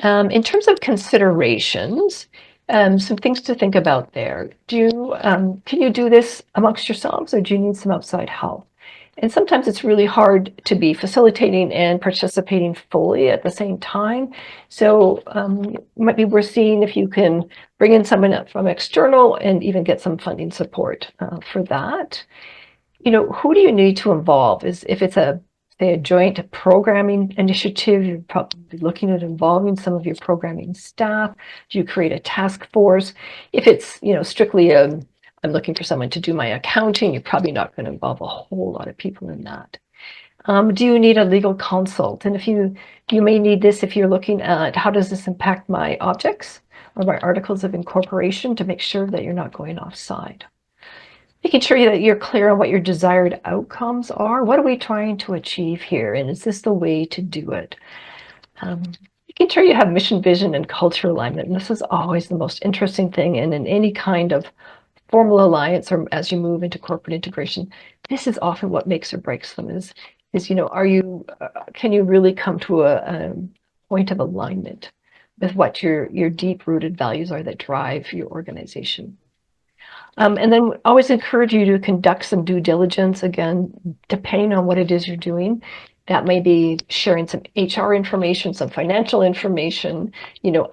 In terms of considerations, some things to think about there. Can you do this amongst yourselves, or do you need some outside help? And sometimes it's really hard to be facilitating and participating fully at the same time. So it might be worth seeing if you can bring in someone from external and even get some funding support for that. Who do you need to involve? If it's say a joint programming initiative, you're probably looking at involving some of your programming staff. Do you create a task force? If it's, strictly I'm looking for someone to do my accounting, you're probably not going to involve a whole lot of people in that. Do you need a legal consult? And if you may need this if you're looking at how does this impact my objects or by articles of incorporation to make sure that you're not going offside. Making sure that you're clear on what your desired outcomes are. What are we trying to achieve here? And is this the way to do it? Making sure you have mission, vision, and culture alignment. And this is always the most interesting thing. And in any kind of formal alliance, or as you move into corporate integration, this is often what makes or breaks them is can you really come to a point of alignment with what your deep-rooted values are that drive your organization? And then always encourage you to conduct some due diligence, again, depending on what it is you're doing. That may be sharing some HR information, some financial information,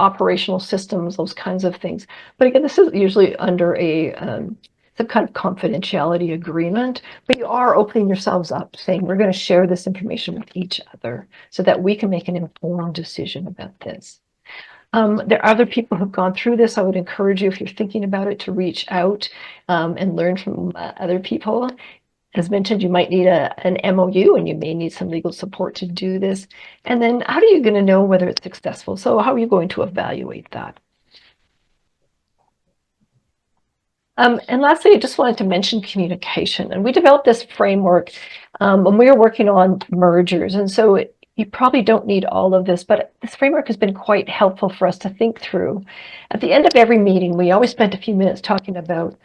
operational systems, those kinds of things. But again, this is usually under some kind of confidentiality agreement, but you are opening yourselves up, saying we're going to share this information with each other so that we can make an informed decision about this. There are other people who've gone through this. I would encourage you, if you're thinking about it, to reach out and learn from other people. As mentioned, you might need an MOU, and you may need some legal support to do this. And then how are you going to know whether it's successful? So how are you going to evaluate that? And lastly, I just wanted to mention communication. And we developed this framework when we were working on mergers. And so you probably don't need all of this, but this framework has been quite helpful for us to think through. At the end of every meeting, we always spent a few minutes talking about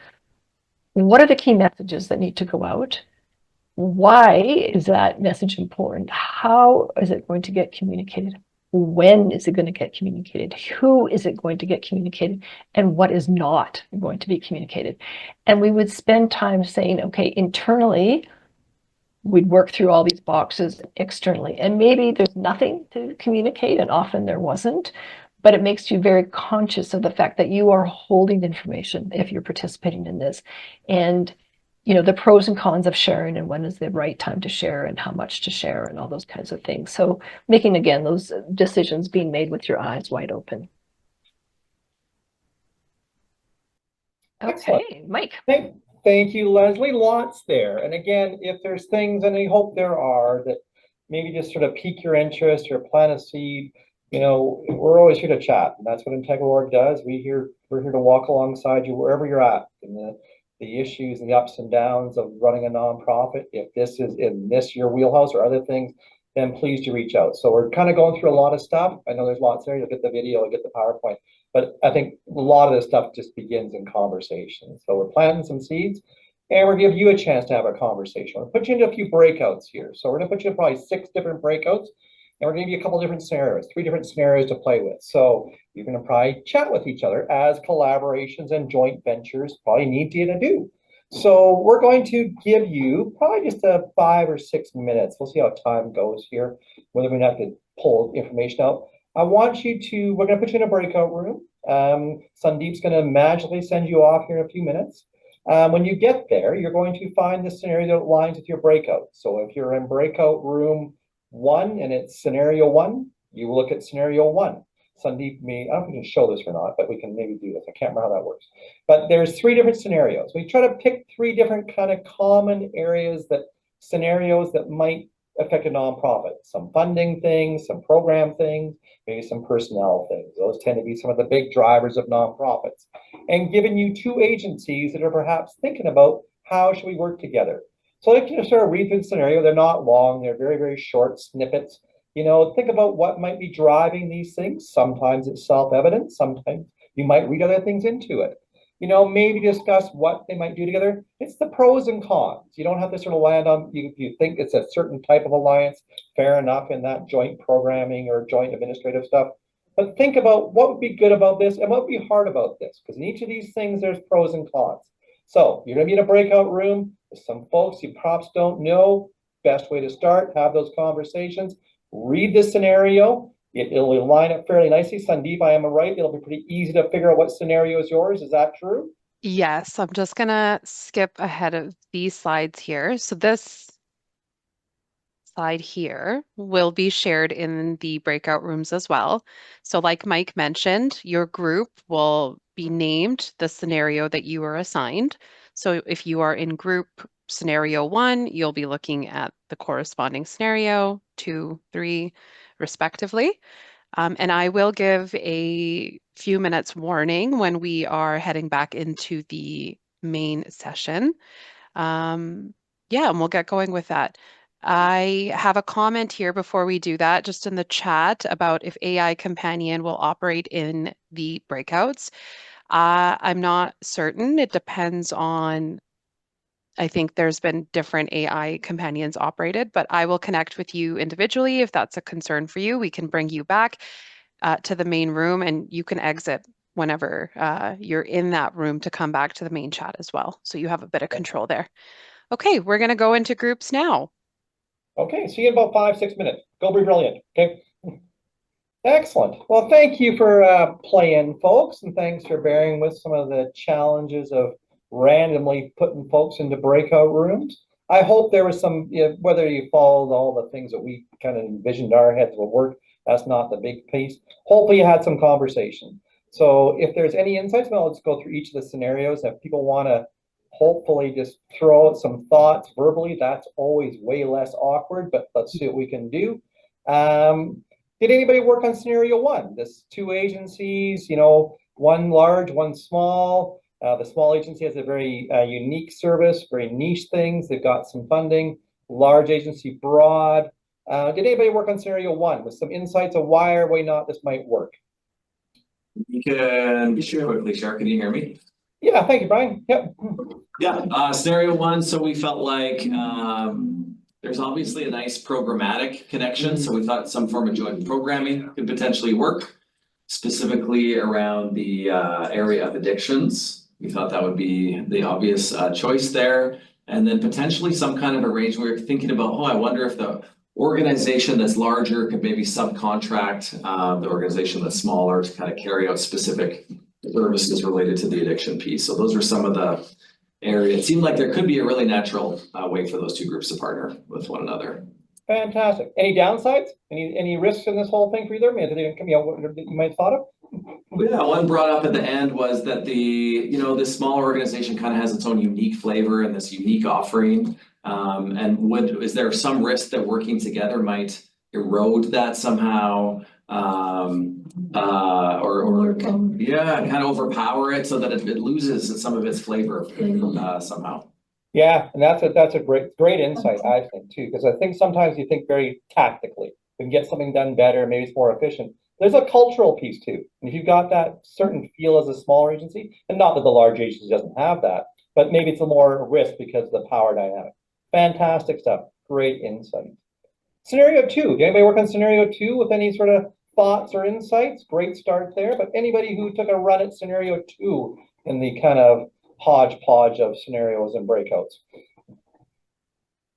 what are the key messages that need to go out? Why is that message important? How is it going to get communicated? When is it going to get communicated? Who is it going to get communicated? And what is not going to be communicated? And we would spend time saying, okay, internally, we'd work through all these boxes externally. And maybe there's nothing to communicate, and often there wasn't. But it makes you very conscious of the fact that you are holding information if you're participating in this. And the pros and cons of sharing, and when is the right time to share, and how much to share, and all those kinds of things. So making, again, those decisions being made with your eyes wide open. Excellent. Okay, Mike. Thank you, Leslie. Lots there. And again, if there's things, and I hope there are, that maybe just sort of pique your interest or plant a seed, we're always here to chat. And that's what Integral does. We're here to walk alongside you wherever you're at, and the issues and the ups and downs of running a nonprofit. If this is in your wheelhouse or other things, then please do reach out. So we're kind of going through a lot of stuff. I know there's lots there. You'll get the video, you'll get the PowerPoint. But I think a lot of this stuff just begins in conversation. So we're planting some seeds, and we're giving you a chance to have a conversation. We'll put you into a few breakouts here. So we're going to put you in probably 6 different breakouts, and we're going to give you a couple different scenarios, 3 different scenarios to play with. So you're going to probably chat with each other, as collaborations and joint ventures probably need you to do. So we're going to give you probably just 5 or 6 minutes. We'll see how time goes here, whether we have to pull information out. We're going to put you in a breakout room. Sandeep's going to magically send you off here in a few minutes. When you get there, you're going to find the scenario that aligns with your breakout. So if you're in breakout room 1 and it's scenario 1, you will look at scenario 1. Sandeep, I don't know if we can show this or not, but we can maybe do this. I can't remember how that works. But there's 3 different scenarios. We try to pick 3 different kind of common scenarios that might affect a nonprofit. Some funding things, some program things, maybe some personnel things. Those tend to be some of the big drivers of nonprofits. And giving you 2 agencies that are perhaps thinking about how should we work together. So you can sort of read through the scenario. They're not long. They're very, very short snippets. Think about what might be driving these things. Sometimes it's self-evident. Sometimes you might read other things into it. Maybe discuss what they might do together. It's the pros and cons. You don't have to sort of land on, if you think it's a certain type of alliance, fair enough in that joint programming or joint administrative stuff. But think about what would be good about this and what would be hard about this. Because in each of these things, there's pros and cons. So you're going to be in a breakout room with some folks you perhaps don't know. Best way to start, have those conversations. Read the scenario. It'll line up fairly nicely. Sandeep, I am right. It'll be pretty easy to figure out what scenario is yours. Is that true? Yes, I'm just gonna skip ahead of these slides here. So this slide here will be shared in the breakout rooms as well. So like Mike mentioned, your group will be named the scenario that you are assigned. So if you are in group scenario 1, you'll be looking at the corresponding scenario 2, 3, respectively. And I will give a few minutes warning when we are heading back into the main session. Yeah, and we'll get going with that. I have a comment here before we do that, just in the chat about if AI Companion will operate in the breakouts. I'm not certain. It depends on, I think there's been different AI companions operated, but I will connect with you individually if that's a concern for you. We can bring you back to the main room and you can exit whenever you're in that room to come back to the main chat as well. So you have a bit of control there. Okay, we're going to go into groups now. Okay, see you in about 5-6 minutes. Go be brilliant. Okay. Excellent. Well, thank you for playing, folks, and thanks for bearing with some of the challenges of randomly putting folks into breakout rooms. I hope there was some, whether you followed all the things that we kind of envisioned our heads would work, that's not the big piece. Hopefully you had some conversation. So if there's any insights, well, let's go through each of the scenarios. If people want to hopefully just throw out some thoughts verbally, that's always way less awkward, but let's see what we can do. Did anybody work on scenario one? This 2 agencies, one large, one small. The small agency has a very unique service, very niche things. They've got some funding. Large agency, broad. Did anybody work on scenario one with some insights of why or why not this might work? You can be sure quickly, Shark. Can you hear me? Yeah, thank you, Brian. Yep. Yeah, scenario one. So we felt like there's obviously a nice programmatic connection. So we thought some form of joint programming could potentially work, specifically around the area of addictions. We thought that would be the obvious choice there. And then potentially some kind of arrangement. We were thinking about, I wonder if the organization that's larger could maybe subcontract the organization that's smaller to kind of carry out specific services related to the addiction piece. So those are some of the areas. It seemed like there could be a really natural way for those two groups to partner with one another. Fantastic. Any downsides? Any risks in this whole thing for either? What you might have thought of? Yeah, one brought up at the end was that this smaller organization kind of has its own unique flavor and this unique offering. And is there some risk that working together might erode that somehow? Or kind of overpower it so that it loses some of its flavor somehow. Yeah, and that's a great insight, I think, too, because I think sometimes you think very tactically. We can get something done better, maybe it's more efficient. There's a cultural piece too. And if you've got that certain feel as a smaller agency, and not that the large agency doesn't have that, but maybe it's a more risk because of the power dynamic. Fantastic stuff. Great insight. Scenario two. Did anybody work on scenario two with any sort of thoughts or insights? Great start there. But anybody who took a run at scenario two in the kind of hodgepodge of scenarios and breakouts?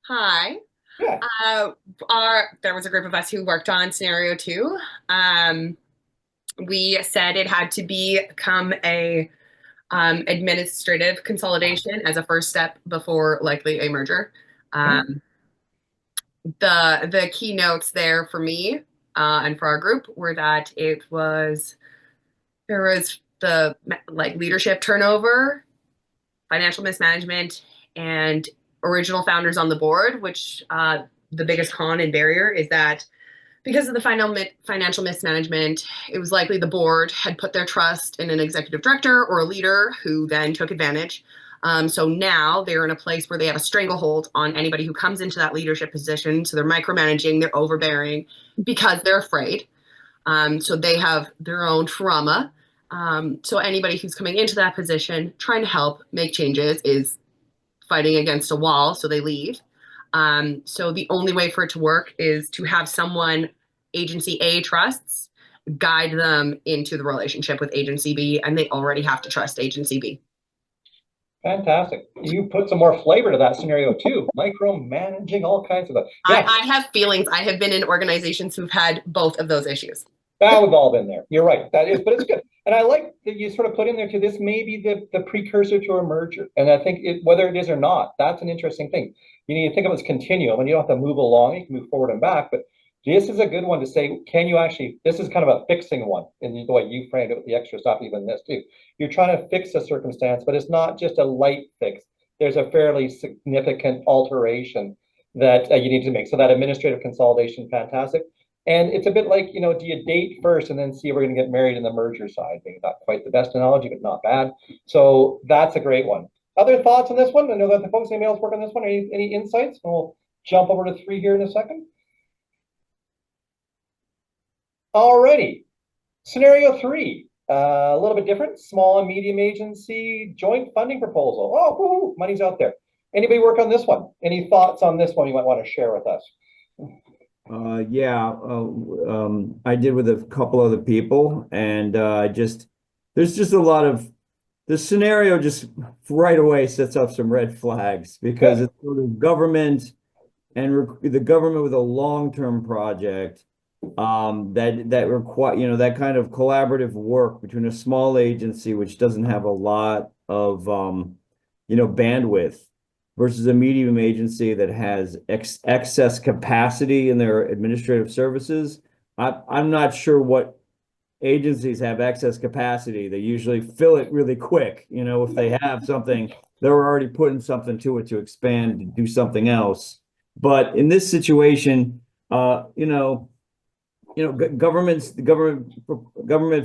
Hi. Yeah. There was a group of us who worked on scenario two. We said it had to become a administrative consolidation as a first step before likely a merger. The key notes there for me and for our group were that there was the leadership turnover, financial mismanagement, and original founders on the board, which the biggest con and barrier is that because of the financial mismanagement, it was likely the board had put their trust in an executive director or a leader who then took advantage. So now they're in a place where they have a stranglehold on anybody who comes into that leadership position. So they're micromanaging, they're overbearing because they're afraid. So they have their own trauma. So anybody who's coming into that position, trying to help make changes, is fighting against a wall, so they leave. So the only way for it to work is to have someone agency A trusts guide them into the relationship with agency B, and they already have to trust agency B. Fantastic. You put some more flavor to that scenario too. Micromanaging, all kinds of stuff. Yeah. I have feelings. I have been in organizations who've had both of those issues. We've all been there. You're right. That is, but it's good. And I like that you sort of put in there too, this may be the precursor to a merger. And I think whether it is or not, that's an interesting thing. You need to think of it as continuum, and you don't have to move along, you can move forward and back, but this is a good one to say, can you actually, this is kind of a fixing one in the way you framed it with the extra stuff, even this too. You're trying to fix a circumstance, but it's not just a light fix. There's a fairly significant alteration that you need to make. So that administrative consolidation, fantastic. And it's a bit like, you know, do you date first and then see if we're going to get married in the merger side? Maybe not quite the best analogy, but not bad. So that's a great one. Other thoughts on this one? I know that the folks, anybody else work on this one? Any insights? And we'll jump over to 3 here in a second. Alrighty. Scenario 3, a little bit different. Small and medium agency joint funding proposal. Oh, woo-hoo, money's out there. Anybody work on this one? Any thoughts on this one you might want to share with us? Yeah, I did with a couple other people, and there's just a lot of the scenario just right away sets up some red flags because it's sort of government and the government with a long-term project that require, you know, that kind of collaborative work between a small agency which doesn't have a lot of you know, bandwidth versus a medium agency that has excess capacity in their administrative services. I'm not sure what agencies have excess capacity. They usually fill it really quick. You know, if they have something, they're already putting something to it to expand, to do something else. But in this situation, government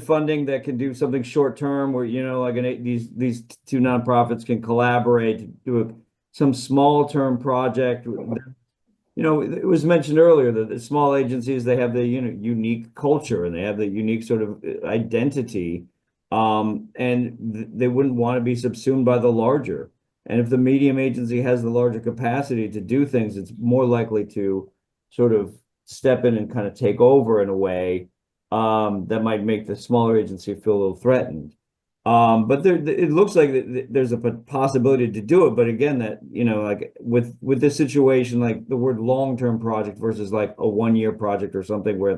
funding that can do something short term, where, you know, like these two nonprofits can collaborate to do some small term project. You know, it was mentioned earlier that the small agencies, they have the, you know, unique culture and they have the unique sort of identity, and they wouldn't want to be subsumed by the larger. And if the medium agency has the larger capacity to do things, it's more likely to sort of step in and kind of take over in a way that might make the smaller agency feel a little threatened. But it looks like there's a possibility to do it. But again, that, you know, like with this situation, like the word long-term project versus like a 1-year project or something where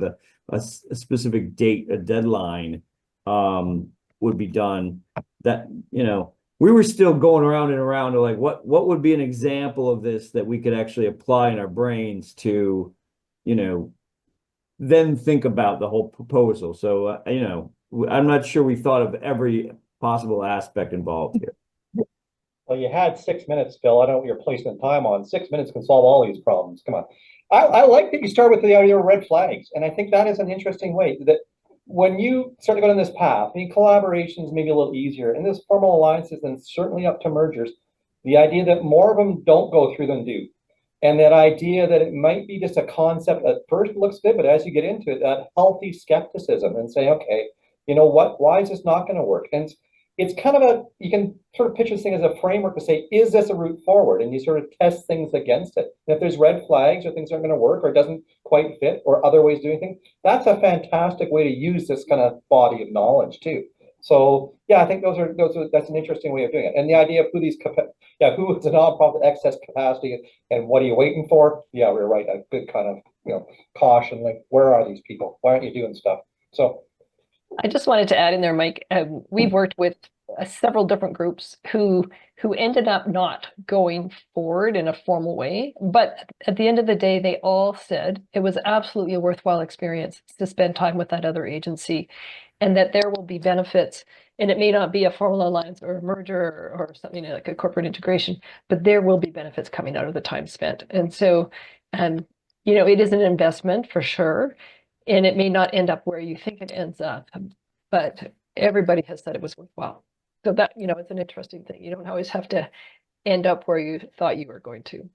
a specific date, a deadline would be done, that, you know, we were still going around and around to like, what would be an example of this that we could actually apply in our brains to, you know, then think about the whole proposal. So, you know, I'm not sure we thought of every possible aspect involved here. Well, you had 6 minutes, Phil. I don't know what you're placing time on. 6 minutes can solve all these problems. Come on. I like that you start with the idea of red flags. And I think that is an interesting way that when you start to go down this path, I mean, collaborations may be a little easier. And this formal alliances, and certainly up to mergers, the idea that more of them don't go through than do. And that idea that it might be just a concept at first looks good, but as you get into it, that healthy skepticism and say, okay, you know what, why is this not going to work? And it's kind of you can sort of picture this thing as a framework to say, is this a route forward? And you sort of test things against it. And if there's red flags or things aren't going to work or it doesn't quite fit or other ways of doing things, that's a fantastic way to use this kind of body of knowledge too. So yeah, I think that's an interesting way of doing it. And the idea of who is a nonprofit excess capacity and what are you waiting for? Yeah, we're right. A good kind of, you know, caution, like, where are these people? Why aren't you doing stuff? So I just wanted to add in there, Mike, we've worked with several different groups who ended up not going forward in a formal way. But at the end of the day, they all said it was absolutely a worthwhile experience to spend time with that other agency, and that there will be benefits. And it may not be a formal alliance or a merger or something like a corporate integration, but there will be benefits coming out of the time spent. And so, you know, it is an investment for sure. And it may not end up where you think it ends up, but everybody has said it was worthwhile. So that, you know, it's an interesting thing. You don't always have to end up where you thought you were going to.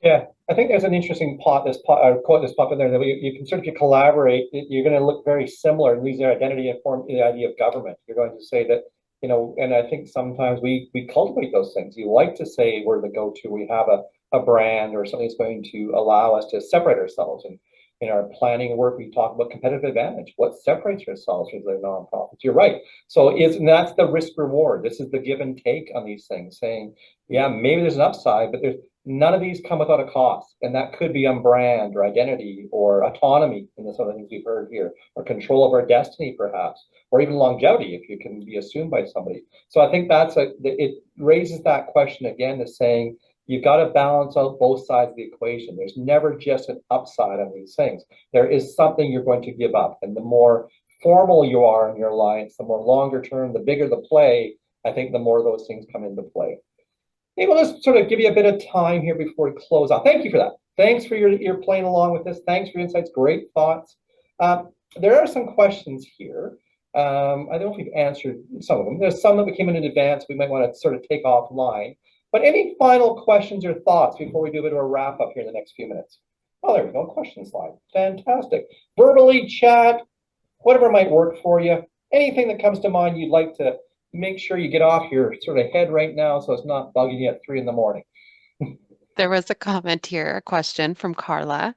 yeah, I think there's an interesting quote that's popped in there that you can sort of collaborate. You're going to look very similar and lose their identity and form the idea of government. You're going to say that, you know, and I think sometimes we cultivate those things. You like to say we're the go-to. We have a brand or something that's going to allow us to separate ourselves. And in our planning work, we talk about competitive advantage. What separates ourselves from the nonprofits? You're right. So and that's the risk reward. This is the give and take on these things, saying, yeah, maybe there's an upside, but none of these come without a cost. And that could be on brand or identity or autonomy in some of the things we've heard here, or control of our destiny, perhaps, or even longevity if you can be assumed by somebody. So I think it raises that question again, is saying, you've got to balance out both sides of the equation. There's never just an upside on these things. There is something you're going to give up. And the more formal you are in your alliance, the more longer term, the bigger the play, I think the more those things come into play. Maybe we'll just sort of give you a bit of time here before we close out. Thank you for that. Thanks for your playing along with this. Thanks for your insights. Great thoughts. There are some questions here. I don't know if we've answered some of them. There's some that we came in advance. We might want to sort of take offline. But any final questions or thoughts before we do a bit of a wrap up here in the next few minutes? Oh, there we go. Question slide. Fantastic. Verbally, chat, whatever might work for you. Anything that comes to mind you'd like to make sure you get off your sort of head right now so it's not bugging you at 3 in the morning. There was a comment here, a question from Carla.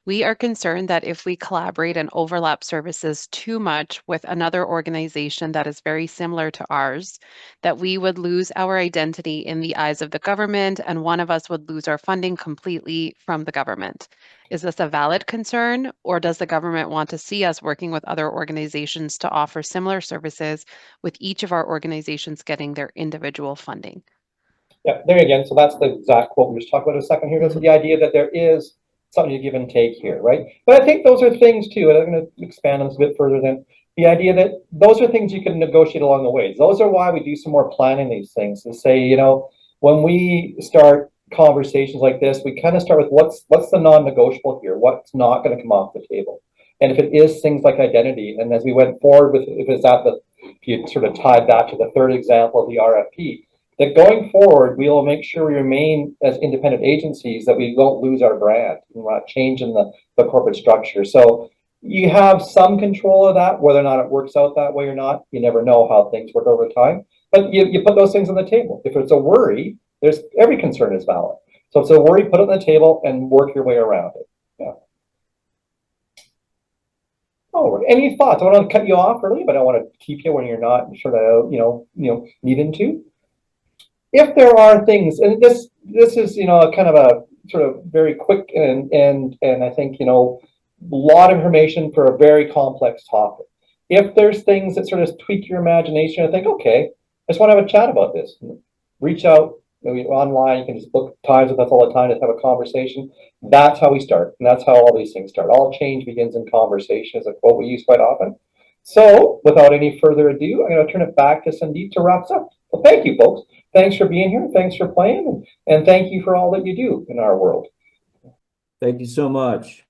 We are concerned that if we collaborate and overlap services too much with another organization that is very similar to ours, that we would lose our identity in the eyes of the government and one of us would lose our funding completely from the government. Is this a valid concern, or does the government want to see us working with other organizations to offer similar services with each of our organizations getting their individual funding? Yeah, there again. So that's the exact quote we just talked about a second here. That's the idea that there is something to give and take here, right? But I think those are things too, and I'm going to expand on this a bit further than the idea that those are things you can negotiate along the way. Those are why we do some more planning these things and say, you know, when we start conversations like this, we kind of start with what's the non-negotiable here, what's not going to come off the table. And if it is things like identity, and as we went forward with, if you sort of tied that to the third example of the RFP, that going forward, we will make sure we remain as independent agencies, that we don't lose our brand. We're not changing the corporate structure. So you have some control of that, whether or not it works out that way or not. You never know how things work over time. But you put those things on the table. If it's a worry, every concern is valid. So if it's a worry, put it on the table and work your way around it. Yeah. Oh, any thoughts? I don't want to cut you off early, but I want to keep you when you're not sort of, needing to. If there are things, and this is, kind of a sort of very quick and I think, a lot of information for a very complex topic. If there's things that sort of tweak your imagination and think, okay, I just want to have a chat about this, reach out, maybe online, you can just book times with us all the time to have a conversation. That's how we start, and that's how all these things start. All change begins in conversation is a quote we use quite often. So without any further ado, I'm going to turn it back to Sandeep to wrap us up. Well, thank you, folks. Thanks for being here. Thanks for playing. And thank you for all that you do in our world. Thank you so much.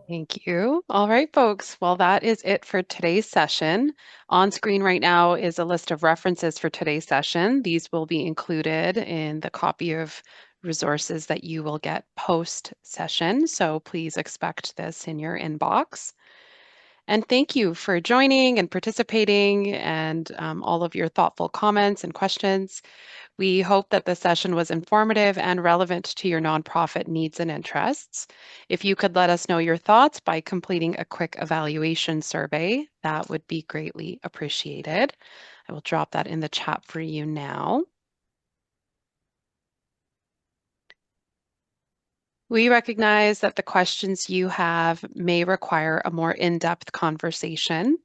Thank you. All right, folks. Well, that is it for today's session. On screen right now is a list of references for today's session. These will be included in the copy of resources that you will get post-session. So please expect this in your inbox. And thank you for joining and participating and all of your thoughtful comments and questions. We hope that the session was informative and relevant to your nonprofit needs and interests. If you could let us know your thoughts by completing a quick evaluation survey, that would be greatly appreciated. I will drop that in the chat for you now. We recognize that the questions you have may require a more in-depth conversation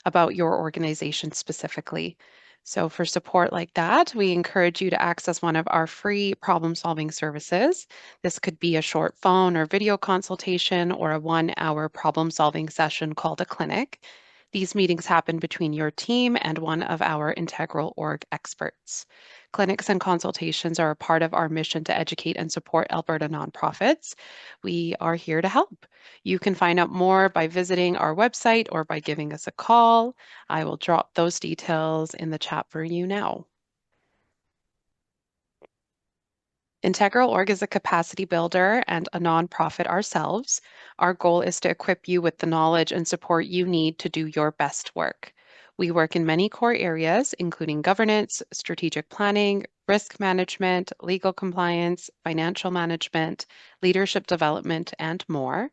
about your organization specifically. So for support like that, we encourage you to access one of our free problem-solving services. This could be a short phone or video consultation or a 1-hour problem-solving session called a clinic. These meetings happen between your team and one of our integral org experts. Clinics and consultations are a part of our mission to educate and support Alberta nonprofits. We are here to help. You can find out more by visiting our website or by giving us a call. I will drop those details in the chat for you now. Integral Org is a capacity builder and a nonprofit ourselves. Our goal is to equip you with the knowledge and support you need to do your best work. We work in many core areas, including governance, strategic planning, risk management, legal compliance, financial management, leadership development, and more.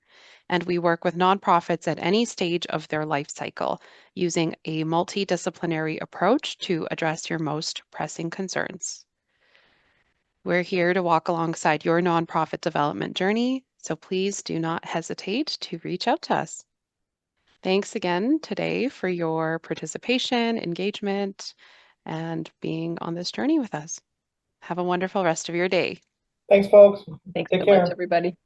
And we work with nonprofits at any stage of their life cycle, using a multidisciplinary approach to address your most pressing concerns. We're here to walk alongside your nonprofit development journey, so please do not hesitate to reach out to us. Thanks again today for your participation, engagement, and being on this journey with us. Have a wonderful rest of your day. Thanks, folks. Thanks Take so care. much, everybody.